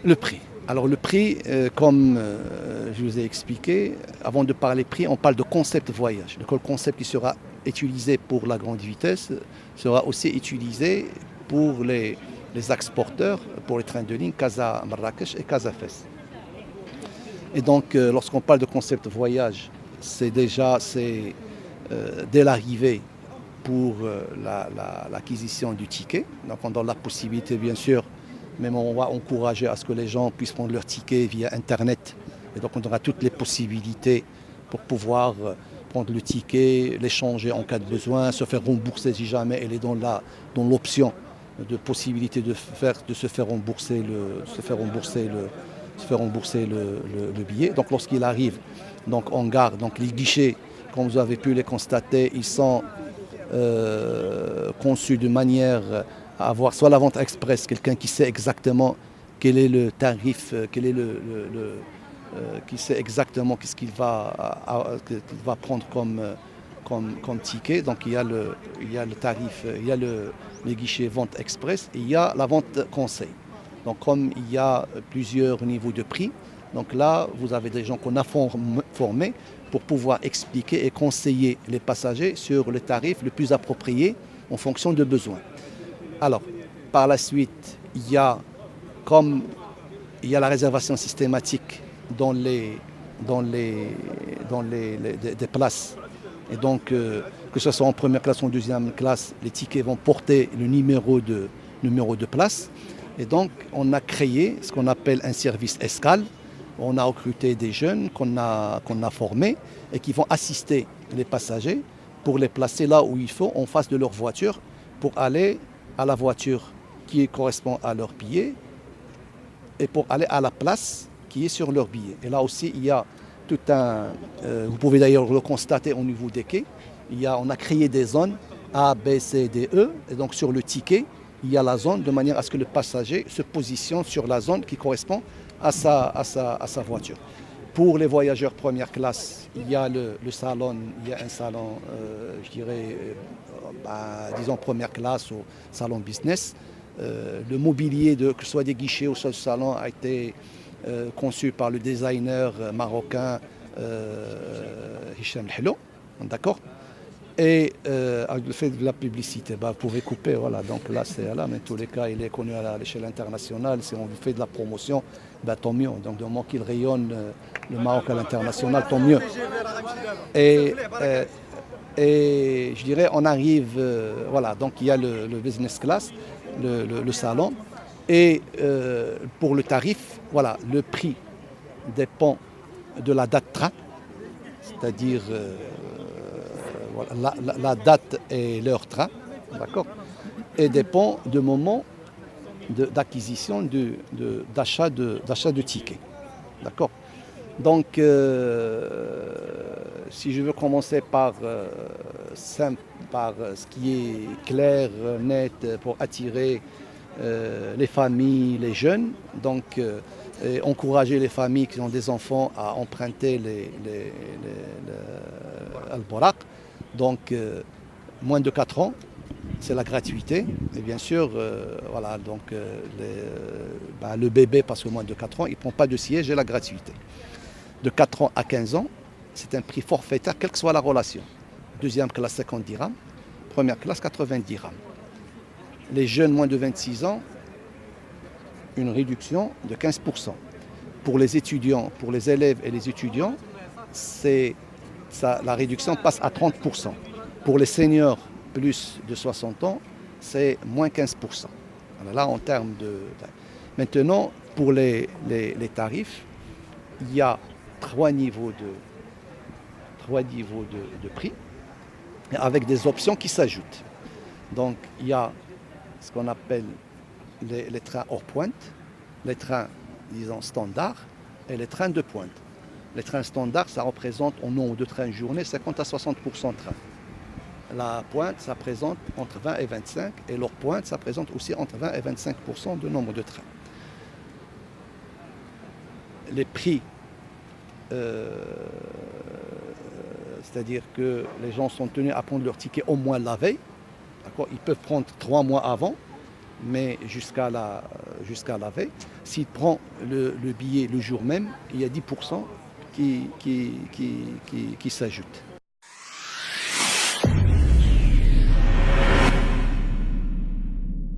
Le prix. Alors le prix, comme je vous ai expliqué, avant de parler prix, on parle de concept voyage. Le concept qui sera utilisé pour la grande vitesse sera aussi utilisé pour les exporteurs, pour les trains de ligne Casa-Marrakech et Casa-Fès. Et donc lorsqu'on parle de concept voyage, c'est déjà dès l'arrivée pour l'acquisition du ticket. Donc on donne la possibilité bien sûr, même on va encourager à ce que les gens puissent prendre leur ticket via Internet. Et donc on aura toutes les possibilités pour pouvoir prendre le ticket, l'échanger en cas de besoin, se faire rembourser si jamais elle est dans l'option de possibilité de se faire rembourser le billet. Donc lorsqu'il arrive donc en gare, donc les guichets, comme vous avez pu les constater, ils sont conçus de manière à avoir soit la vente express, quelqu'un qui sait exactement quel est le tarif, qui sait exactement qu'est-ce qu'il va prendre comme ticket. Donc il y a le tarif, il y a les guichets vente express et il y a la vente conseil. Donc comme il y a plusieurs niveaux de prix, donc là vous avez des gens qu'on a formés pour pouvoir expliquer et conseiller les passagers sur le tarif le plus approprié en fonction de besoins. Alors par la suite, comme il y a la réservation systématique dans des places. Et donc, que ce soit en première classe ou en deuxième classe, les tickets vont porter le numéro de place. Et donc, on a créé ce qu'on appelle un service escale. On a recruté des jeunes qu'on a formés et qui vont assister les passagers pour les placer là où il faut, en face de leur voiture, pour aller à la voiture qui correspond à leur billet et pour aller à la place qui est sur leur billet. Et là aussi, il y a tout vous pouvez d'ailleurs le constater au niveau des quais, on a créé des zones A, B, C, D, E, et donc sur le ticket, il y a la zone de manière à ce que le passager se positionne sur la zone qui correspond à sa voiture. Pour les voyageurs première classe, il y a le salon, il y a un salon, je dirais, disons première classe ou salon business. Le mobilier, que ce soit des guichets ou soit le salon, a été conçu par le designer marocain Hicham Hello, d'accord. Et avec le fait de la publicité, vous pouvez couper, voilà, donc là c'est là, mais en tous les cas il est connu à l'échelle internationale, si on fait de la promotion, tant mieux, donc du moment qu'il rayonne le Maroc à l'international, tant mieux. Et, et je dirais on arrive, voilà, donc il y a le business class, le salon, et pour le tarif, voilà, le prix dépend de la date train, c'est-à-dire la date et l'heure train, d'accord, et dépend du moment d'acquisition, d'achat de tickets, d'accord. Donc, si je veux commencer par ce qui est clair, net, pour attirer les familles, les jeunes, donc encourager les familles qui ont des enfants à emprunter Al-Borak. Donc, moins de 4 ans, c'est la gratuité. Et bien sûr, voilà, donc, le bébé, parce que moins de 4 ans, il ne prend pas de siège et la gratuité. De 4 ans à 15 ans, c'est un prix forfaitaire, quelle que soit la relation. Deuxième classe, 50 dirhams. Première classe, 90 dirhams. Les jeunes moins de 26 ans, une réduction de 15%. Pour les étudiants, pour les élèves et les étudiants, la réduction passe à 30%. Pour les seniors plus de 60 ans, c'est moins 15%. Alors là, en termes de... Maintenant, pour les tarifs, il y a trois niveaux de prix, avec des options qui s'ajoutent. Donc, il y a ce qu'on appelle les trains hors pointe, les trains, disons, standards, et les trains de pointe. Les trains standards, ça représente en nombre de trains journée 50 à 60% de trains. La pointe, ça présente entre 20 et 25, et l'hors pointe, ça présente aussi entre 20 et 25% de nombre de trains. Les prix, c'est-à-dire que les gens sont tenus à prendre leur ticket au moins la veille. D'accord, ils peuvent prendre 3 mois avant, mais jusqu'à la veille. S'il prend le billet le jour même, il y a 10% qui s'ajoutent.